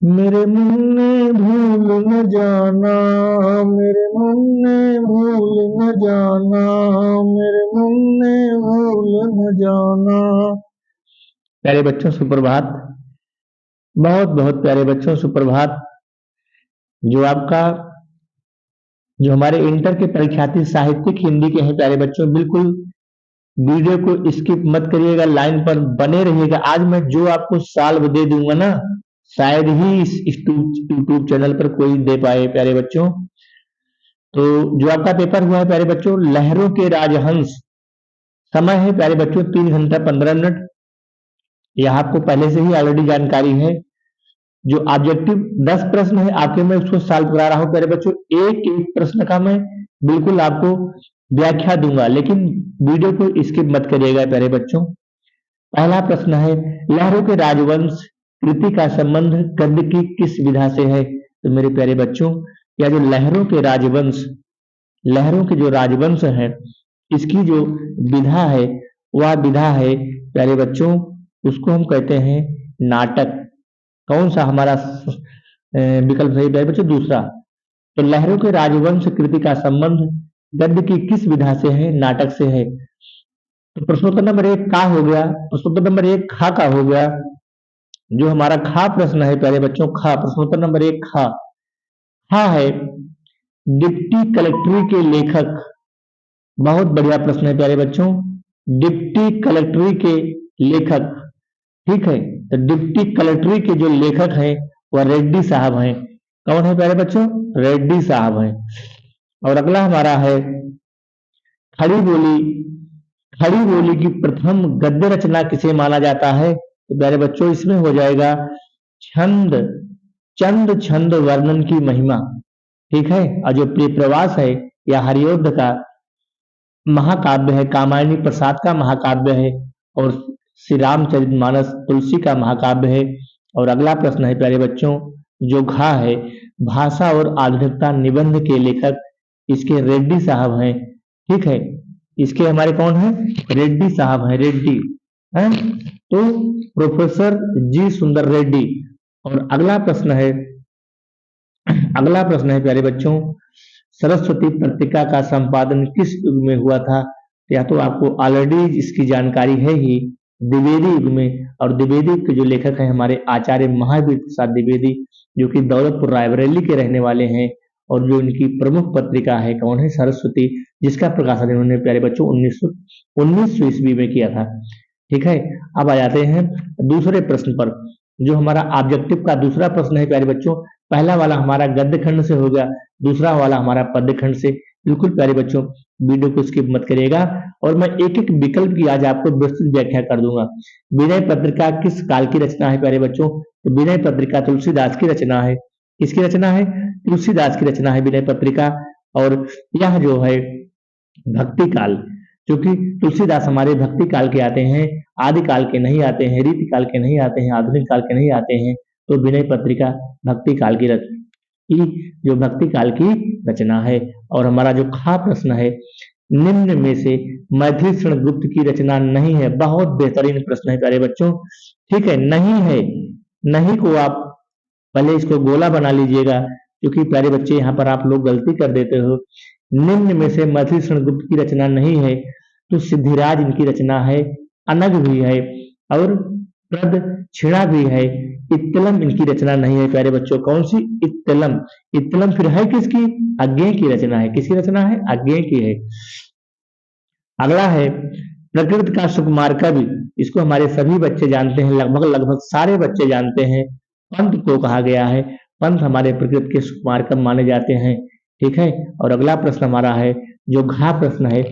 मेरे मुन्ने भूल न जाना, मेरे मुन्ने भूल न जाना, मेरे मुन्ने भूल न जाना। प्यारे बच्चों सुप्रभात। बहुत बहुत प्यारे बच्चों सुप्रभात। जो आपका जो हमारे इंटर के परीक्षार्थी साहित्यिक हिंदी के हैं प्यारे बच्चों, बिल्कुल वीडियो को स्किप मत करिएगा, लाइन पर बने रहिएगा। आज मैं जो आपको सॉल्व दे दूंगा ना, शायद ही इस यूट्यूब चैनल पर कोई दे पाए प्यारे बच्चों। तो जो आपका पेपर हुआ है प्यारे बच्चों, लहरों के राजहंस, समय है प्यारे बच्चों 3 घंटा 15 मिनट। यह आपको पहले से ही ऑलरेडी जानकारी है। जो ऑब्जेक्टिव 10 प्रश्न है आपके, मैं उसको सॉल्व करा रहा हूं प्यारे बच्चों। एक एक प्रश्न का मैं बिल्कुल आपको व्याख्या दूंगा, लेकिन वीडियो को स्किप मत करिएगा प्यारे बच्चों। पहला प्रश्न है, लहरों के राजवंश कृति का संबंध गद्य की किस विधा से है? तो मेरे प्यारे बच्चों, यह जो लहरों के राजवंश, लहरों के जो राजवंश है, इसकी जो विधा है, वह विधा है प्यारे बच्चों, उसको हम कहते हैं नाटक। कौन सा हमारा विकल्प सही प्यारे बच्चों? दूसरा। तो लहरों के राजवंश कृति का संबंध गद्य की किस विधा से है? नाटक से है। तो प्रश्नोत्तर नंबर 1 का हो गया, प्रश्नोत्तर नंबर 1 खा का हो गया। जो हमारा खा प्रश्न है प्यारे बच्चों, खा प्रश्नोत्तर नंबर 1 खा, खा है डिप्टी कलेक्ट्री के लेखक। बहुत बढ़िया प्रश्न है प्यारे बच्चों। डिप्टी कलेक्ट्री के लेखक, ठीक है। तो डिप्टी कलेक्ट्री के जो लेखक हैं वह रेड्डी साहब हैं। कौन है प्यारे बच्चों? रेड्डी साहब हैं। और अगला हमारा है खड़ी बोली, खड़ी बोली की प्रथम गद्य रचना किसे माना जाता है? तो प्यारे बच्चों इसमें हो जाएगा छंद, चंद छंद वर्णन की महिमा, ठीक है। और जो प्रिय प्रवास है या हरियोद्ध का महाकाव्य है, कामायनी प्रसाद का महाकाव्य है, और श्री रामचरितमानस तुलसी का महाकाव्य है। और अगला प्रश्न है प्यारे बच्चों, जो घा है भाषा और आधुनिकता निबंध के लेखक, इसके रेड्डी साहब हैं, ठीक है। इसके हमारे कौन है? रेड्डी साहब हैं, रेड्डी हैं। तो प्रोफेसर जी सुंदर रेड्डी। और अगला प्रश्न है, अगला प्रश्न है प्यारे बच्चों, सरस्वती पत्रिका का संपादन किस युग में हुआ था? या तो आपको ऑलरेडी इसकी जानकारी है ही, द्विवेदी युग में। और द्विवेदी युग के जो लेखक हैं हमारे आचार्य महावीर प्रसाद द्विवेदी, जो कि दौलतपुर रायबरेली के रहने वाले हैं। और जो इनकी प्रमुख पत्रिका है कौन है? सरस्वती, जिसका प्रकाशन इन्होंने प्यारे बच्चों 1919 ईस्वी में किया था, ठीक है। अब आ जाते हैं दूसरे प्रश्न पर। जो हमारा ऑब्जेक्टिव का दूसरा प्रश्न है प्यारे बच्चों, पहला वाला हमारा गद्य खंड से हो गया, दूसरा वाला हमारा पद्य खंड से। बिल्कुल प्यारे बच्चों वीडियो को स्किप मत करिएगा, और मैं एक एक विकल्प की आज आपको विस्तृत व्याख्या कर दूंगा। विनय पत्रिका किस काल की रचना है प्यारे बच्चों? तो विनय पत्रिका तुलसीदास की रचना है। किसकी रचना है? तुलसीदास की रचना है विनय पत्रिका। और यह जो है भक्ति काल, क्योंकि तुलसीदास हमारे भक्ति काल के आते हैं, आदि काल के नहीं आते हैं, रीति काल के नहीं आते हैं, आधुनिक काल के नहीं आते हैं। तो विनय पत्रिका भक्ति काल की जो भक्ति काल की रचना है। और हमारा जो खा प्रश्न है, निम्न में से मैथिली शरण गुप्त की रचना नहीं है। बहुत बेहतरीन प्रश्न है प्यारे बच्चों, ठीक है। नहीं है, नहीं को आप पहले इसको गोला बना लीजिएगा, क्योंकि प्यारे बच्चे यहाँ पर आप लोग गलती कर देते हो। निम्न में से मैथिली शरण गुप्त की रचना नहीं है, तो सिद्धिराज इनकी रचना है, अनग भी है, और प्रदक्षिणा भी है। इत्तलम इनकी रचना नहीं है प्यारे बच्चों। कौन सी? इत्तलम। इत्तलम फिर है किसकी? अज्ञेय की रचना है। किसकी रचना है? अज्ञेय की है। अगला है प्रकृति का सुकुमार कवि, इसको हमारे सभी बच्चे जानते हैं, लगभग लगभग सारे बच्चे जानते हैं। पंत को कहा गया है, पंत हमारे प्रकृति के सुकुमार कवि माने जाते हैं, ठीक है। और अगला प्रश्न हमारा है जो घा प्रश्न है,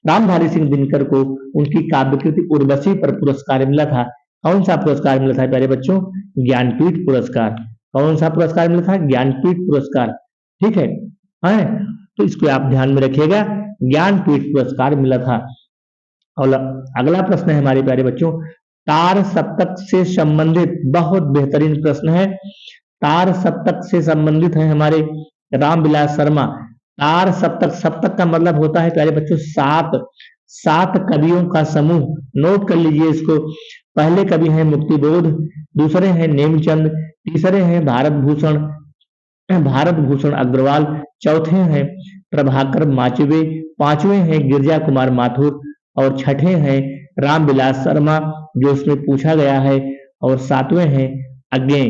रामधारी सिंह दिनकर को उनकी काव्यकृति उर्वशी पर पुरस्कार मिला था। कौन सा पुरस्कार मिला था प्यारे बच्चों? ज्ञानपीठ पुरस्कार। कौन सा पुरस्कार मिला था? ज्ञानपीठ पुरस्कार, ठीक है। तो इसको आप ध्यान में रखिएगा, ज्ञानपीठ पुरस्कार मिला था। और अगला प्रश्न है हमारे प्यारे बच्चों, तार सप्तक से संबंधित, बहुत बेहतरीन प्रश्न है। तार सप्तक से संबंधित है हमारे रामविलास शर्मा। तार सप्तक, सप्तक का मतलब होता है प्यारे बच्चों सात, सात कवियों का समूह। नोट कर लीजिए इसको। पहले कवि हैं मुक्तिबोध, दूसरे हैं नेमचंद, तीसरे हैं भारत भूषण अग्रवाल, चौथे हैं प्रभाकर माचवे, पांचवें हैं गिरजा कुमार माथुर और छठे हैं रामविलास शर्मा जो इसमें पूछा गया है, और सातवें हैं अज्ञेय।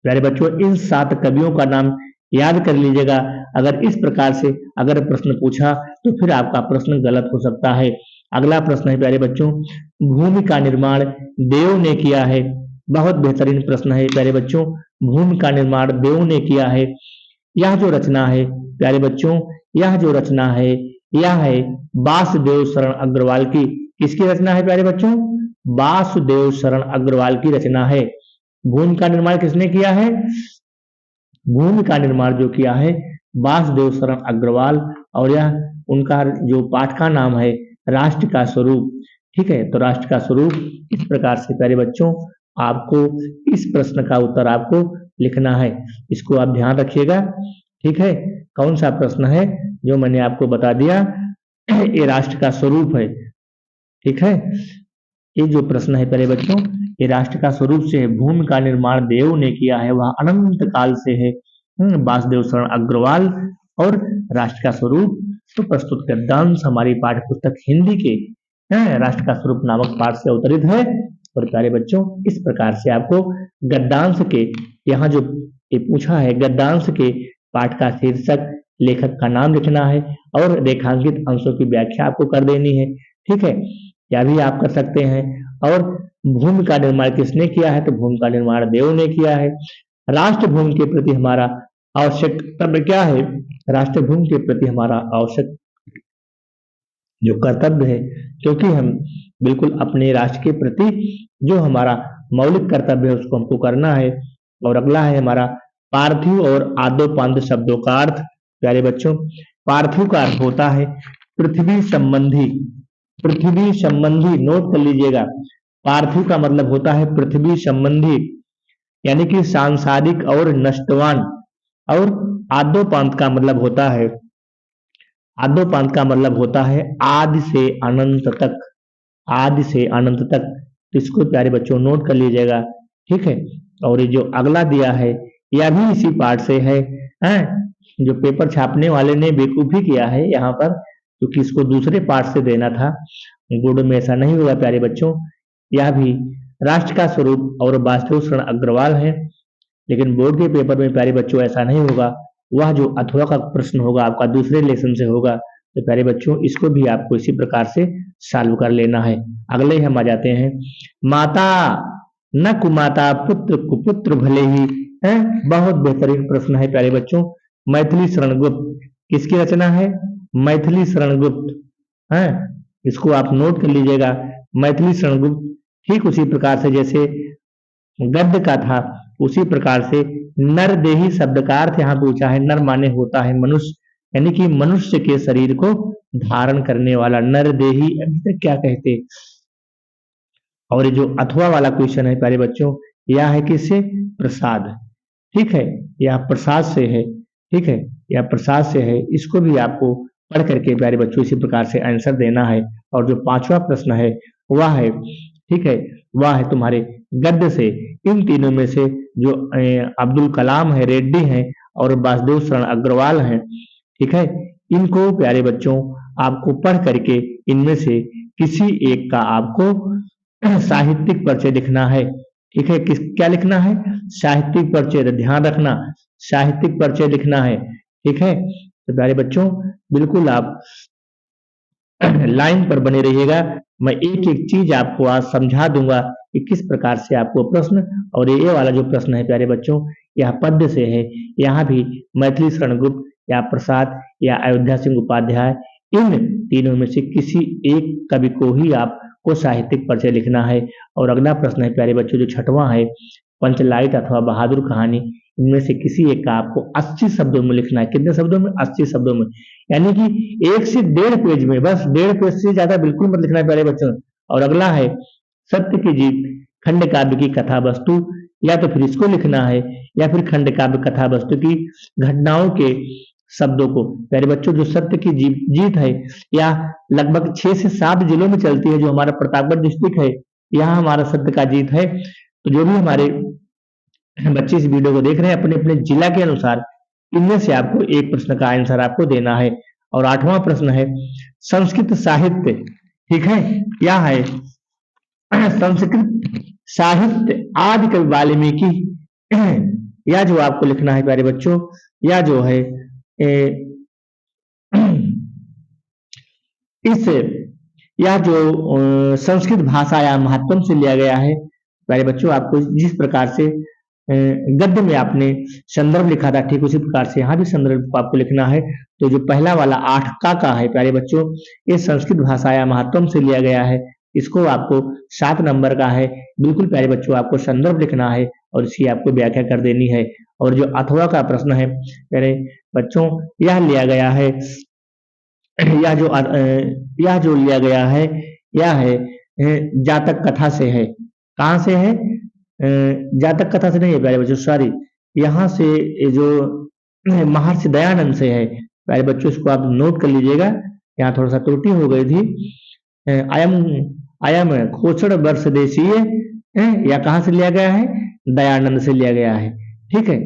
प्यारे बच्चों, इन 7 कवियों का नाम याद कर लीजिएगा। अगर इस प्रकार से अगर प्रश्न पूछा तो फिर आपका प्रश्न गलत हो सकता है। अगला प्रश्न है प्यारे बच्चों, भूमि का निर्माण देव ने किया है। बहुत बेहतरीन प्रश्न है प्यारे बच्चों, भूमि का निर्माण देव ने किया है। यह जो रचना है प्यारे बच्चों, यह जो रचना है यह है वासुदेव शरण अग्रवाल की। किसकी रचना है प्यारे बच्चों? वासुदेव शरण अग्रवाल की रचना है। भूमि का निर्माण किसने किया है? भूमि का निर्माण जो किया है वासुदेव शरण अग्रवाल, और यह उनका जो पाठ का नाम है राष्ट्र का स्वरूप। ठीक है, तो राष्ट्र का स्वरूप इस प्रकार से प्यारे बच्चों आपको इस प्रश्न का उत्तर आपको लिखना है, इसको आप ध्यान रखिएगा। ठीक है, कौन सा प्रश्न है जो मैंने आपको बता दिया, ये राष्ट्र का स्वरूप है। ठीक है, ये जो प्रश्न है प्यारे बच्चों ये राष्ट्र का स्वरूप से है। भूमि का निर्माण देव ने किया है, वह अनंत काल से है। वासुदेव शरण अग्रवाल और राष्ट्र का स्वरूप तो प्रस्तुत गद्यांश हमारी पाठ्य पुस्तक हिंदी के राष्ट्र का स्वरूप नामक पाठ से अवतरित है। और प्यारे बच्चों इस प्रकार से आपको गद्यांश के यहाँ जो ये पूछा है गद्यांश के पाठ का शीर्षक, लेखक का नाम लिखना है और रेखांकित अंशों की व्याख्या आपको कर देनी है। ठीक है, यह भी आप कर सकते हैं। और भूमि का निर्माण किसने किया है? तो भूमि का निर्माण देव ने किया है। राष्ट्र भूमि के प्रति हमारा आवश्यक कर्तव्य क्या है? राष्ट्र भूमि के प्रति हमारा आवश्यक जो कर्तव्य है, क्योंकि हम बिल्कुल अपने राष्ट्र के प्रति जो हमारा मौलिक कर्तव्य है उसको हमको करना है। और अगला है हमारा पार्थिव और आदोपांत शब्दों का अर्थ। प्यारे बच्चों, पार्थिव का अर्थ होता है पृथ्वी संबंधी। पृथ्वी संबंधी नोट कर लीजिएगा, पार्थिव का मतलब होता है पृथ्वी संबंधी, यानी कि सांसारिक और नष्टवान। और आद्योपांत का मतलब होता है, आद्योपांत का मतलब होता है आदि से अनंत तक, आदि से अनंत तक। तो इसको प्यारे बच्चों नोट कर लीजिएगा। ठीक है, और ये जो अगला दिया है यह भी इसी पाठ से है, जो पेपर छापने वाले ने बेवकूफी किया है यहाँ पर, क्योंकि इसको दूसरे पाठ से देना था। बोर्ड में ऐसा नहीं होगा प्यारे बच्चों। यह भी राष्ट्र का स्वरूप और वासुदेव शरण अग्रवाल है, लेकिन बोर्ड के पेपर में प्यारे बच्चों ऐसा नहीं होगा। वह जो अथवा का प्रश्न होगा आपका दूसरे लेसन से होगा। तो प्यारे बच्चों इसको भी आपको इसी प्रकार से सॉल्व कर लेना है। अगले हम आ जाते हैं, माता न कुमाता पुत्र कुपुत्र भले ही है। बहुत बेहतरीन प्रश्न है प्यारे बच्चों। मैथिली शरण गुप्त किसकी रचना है? मैथिली शरण गुप्त है, इसको आप नोट कर लीजिएगा। मैथिली शरण गुप्त ठीक उसी प्रकार से जैसे गद्य का था उसी प्रकार से नरदेही शब्द का अर्थ यहाँ पूछा है। नर माने होता है मनुष्य, यानी कि मनुष्य के शरीर को धारण करने वाला नरदेही, अभी तक क्या कहते। और ये जो अथवा वाला क्वेश्चन है प्यारे बच्चों यह है किससे? प्रसाद। ठीक है, यह प्रसाद से है। ठीक है, यह प्रसाद से है। इसको भी आपको पढ़ करके प्यारे बच्चों इसी प्रकार से आंसर देना है। और जो 5वां प्रश्न है वह है, ठीक है, वह है तुम्हारे गद्य से। इन तीनों में से जो अब्दुल कलाम है, रेड्डी हैं और वासुदेव शरण अग्रवाल हैं, ठीक है, इनको प्यारे बच्चों आपको पढ़ करके इनमें से किसी एक का आपको साहित्यिक परिचय लिखना है। ठीक है, किस क्या लिखना है? साहित्यिक परिचय। ध्यान रखना, साहित्यिक परिचय लिखना है। ठीक है, तो प्यारे बच्चों बिल्कुल आप लाइन पर बने रहिएगा। मैं एक एक चीज आपको आज समझा दूंगा कि किस प्रकार से आपको प्रश्न, और ये वाला जो प्रश्न है प्यारे बच्चों यह पद्य से है। यहाँ भी मैथिली शरण गुप्त या प्रसाद या अयोध्या सिंह उपाध्याय, इन तीनों में से किसी एक कवि को ही आपको साहित्यिक परिचय लिखना है। और अगला प्रश्न है प्यारे बच्चों जो 6वां है, पंचलाइट अथवा बहादुर कहानी, इनमें से किसी एक का आपको 80 शब्दों में लिखना है। कितने शब्दों में? 80 शब्दों में, यानी कि 1 से 1.5 पेज में, बस 1.5 पेज से ज्यादा बिल्कुल मत लिखना है प्यारे बच्चों। और अगला है सत्य की जीत खंड काव्य की कथा वस्तु, या तो फिर इसको लिखना है या फिर खंड काव्य कथा वस्तु की घटनाओं के शब्दों को। प्यारे बच्चों जो सत्य की जीत है या लगभग 6 से 7 जिलों में चलती है, जो हमारा प्रतापगढ़ डिस्ट्रिक्ट है, यहाँ हमारा सत्य का जीत है। तो जो भी हमारे बच्चे इस वीडियो को देख रहे हैं अपने अपने जिला के अनुसार इनमें से आपको एक प्रश्न का आंसर आपको देना है। और 8वां प्रश्न है संस्कृत साहित्य, ठीक है, क्या है संस्कृत साहित्य आदि कवि वाल्मीकि, या जो आपको लिखना है प्यारे बच्चों, या जो है इस या जो संस्कृत भाषा या महत्वम से लिया गया है। प्यारे बच्चों आपको जिस प्रकार से गद्य में आपने संदर्भ लिखा था ठीक उसी प्रकार से यहाँ भी संदर्भ को आपको लिखना है। तो जो पहला वाला 8 का है प्यारे बच्चों, ये संस्कृत भाषा या महत्वम से लिया गया है। इसको आपको 7 नंबर का है। बिल्कुल प्यारे बच्चों आपको संदर्भ लिखना है और इसकी आपको व्याख्या कर देनी है। और जो अथवा का प्रश्न है प्यारे बच्चों, यह लिया गया है, यह जो लिया गया है यह है जातक कथा से है। कहाँ से है? जातक कथा से नहीं है प्यारे बच्चों, सॉरी, यहाँ से जो महर्षि दयानंद से है। प्यारे बच्चों इसको आप नोट कर लीजिएगा, यहाँ थोड़ा सा त्रुटि हो गई थी। अयम खोचड़ वर्ष देशीय, या कहाँ से लिया गया है? दयानंद से लिया गया है, ठीक है,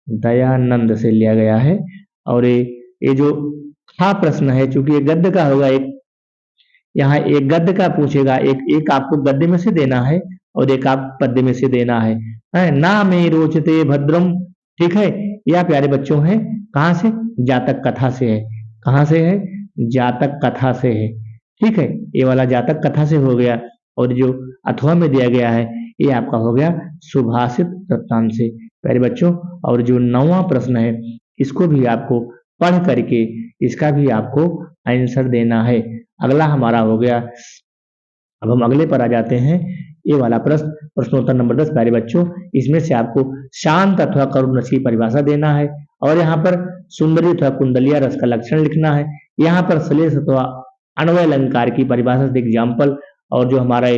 दयानंद से लिया गया है। और ये जो खा प्रश्न है, चूंकि ये गद्य का होगा, एक यहाँ एक गद्य का पूछेगा, एक आपको गद्य में से देना है और एक आप पद्य में से देना है। ना में रोचते भद्रम, ठीक है, यह प्यारे बच्चों है कहाँ से? जातक कथा से है। कहाँ से है? जातक कथा से है, ठीक है, ये वाला जातक कथा से हो गया। और जो अथवा में दिया गया है ये आपका हो गया सुभाषित वृत्तांत से प्यारे बच्चों। और जो 9वां प्रश्न है इसको भी आपको पढ़ करके इसका भी आपको आंसर देना है। अगला हमारा हो गया, अब हम अगले पर आ जाते हैं। ये वाला प्रश्न प्रश्नोत्तर नंबर 10 प्यारे बच्चों, इसमें से आपको शांत अथवा करुण रस की परिभाषा देना है। और यहाँ पर सुंदरी अथवा कुंडलिया रस का लक्षण लिखना है। यहाँ पर श्लेष अथवा अन्वय अलंकार की परिभाषा से एग्जाम्पल। और जो हमारा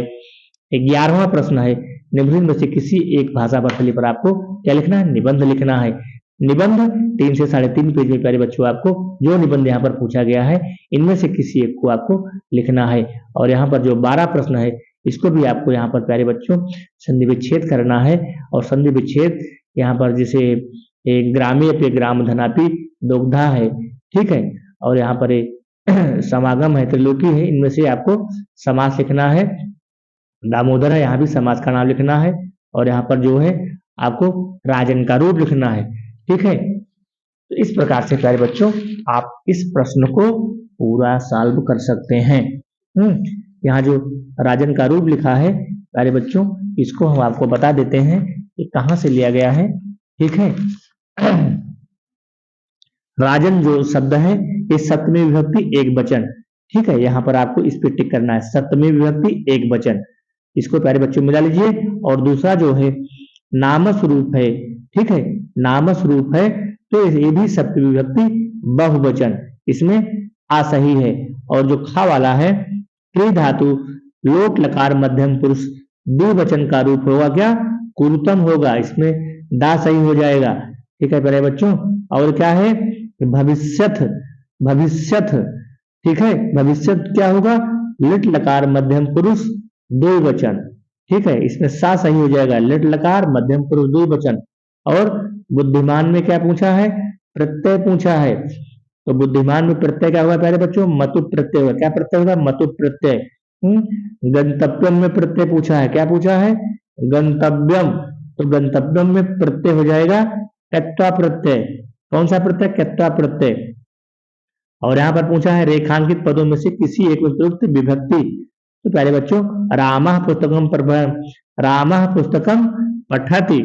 11वां प्रश्न है, निम्नलिखित में से किसी एक भाषा पर शैली पर आपको क्या लिखना है? निबंध लिखना है। निबंध 3 से 3.5 पेज में प्यारे बच्चों आपको जो निबंध यहाँ पर पूछा गया है इनमें से किसी एक को आपको लिखना है। और यहाँ पर जो 12 प्रश्न है इसको भी आपको यहाँ पर प्यारे बच्चों संधि विच्छेद करना है। और संधि विच्छेद यहाँ पर जैसे एक ग्रामीय पे ग्राम धनापि दोग्धा है, ठीक है, और यहाँ पर एक समागम है, त्रिलोकी है, इनमें से आपको समास लिखना है। दामोदर है, यहाँ भी समास का नाम लिखना है। और यहाँ पर जो है आपको राजन का रूप लिखना है, ठीक है। तो इस प्रकार से प्यारे बच्चों आप इस प्रश्न को पूरा सॉल्व कर सकते हैं। यहाँ जो राजन का रूप लिखा है प्यारे बच्चों, इसको हम आपको बता देते हैं कि कहाँ से लिया गया है, ठीक है। राजन जो शब्द है ये सप्तमी विभक्ति एक वचन, ठीक है, यहाँ पर आपको इस पे टिक करना है, सप्तमी विभक्ति एक वचन, इसको प्यारे बच्चों मिला लीजिए। और दूसरा जो है नामस रूप है, ठीक है, नामस रूप है तो ये भी सप्तमी विभक्ति बहुवचन, इसमें आ सही है। और जो खा वाला है क्री धातु लोट लकार मध्यम पुरुष द्विवचन का रूप होगा क्या? कुरुतम होगा, इसमें दा सही हो जाएगा, ठीक है प्यारे बच्चों। और क्या है? भविष्यथ, भविष्यथ, ठीक है, भविष्यथ क्या होगा? लिट लकार मध्यम पुरुष द्विवचन, ठीक है, इसमें सा सही हो जाएगा, लिट लकार मध्यम पुरुष द्विवचन। और बुद्धिमान में क्या पूछा है? प्रत्यय पूछा है। तो बुद्धिमान में प्रत्यय क्या होगा प्यारे बच्चों? मतु प्रत्यय होगा। क्या प्रत्यय होगा? मतु प्रत्यय। गंतव्यम में प्रत्यय पूछा है, क्या पूछा है? गंतव्यम, तो गंतव्यम में प्रत्यय हो जाएगा क्त्वा प्रत्यय। कौन सा प्रत्यय? क्त्वा प्रत्यय। और यहाँ पर पूछा है रेखांकित पदों में से किसी एक में प्रयुक्त विभक्ति। तो प्यारे बच्चों रामः पुस्तकम रामः पुस्तकम पठति,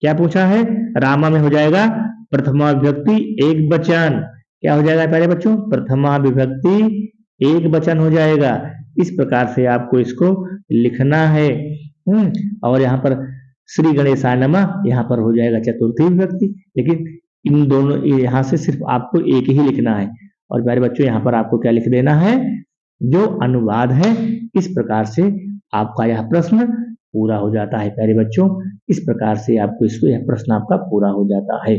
क्या पूछा है? रामा में हो जाएगा प्रथमा विभक्ति एक वचन, क्या हो जाएगा प्यारे बच्चों? प्रथमा विभक्ति एक वचन हो जाएगा। इस प्रकार से आपको इसको लिखना है। और यहाँ पर श्री गणेशाय नमः, यहाँ पर हो जाएगा चतुर्थी विभक्ति, लेकिन इन दोनों यहाँ से सिर्फ आपको एक ही लिखना है। और प्यारे बच्चों यहाँ पर आपको क्या लिख देना है? जो अनुवाद है। इस प्रकार से आपका यह प्रश्न पूरा हो जाता है प्यारे बच्चों। इस प्रकार से आपको इसको यह प्रश्न आपका पूरा हो जाता है।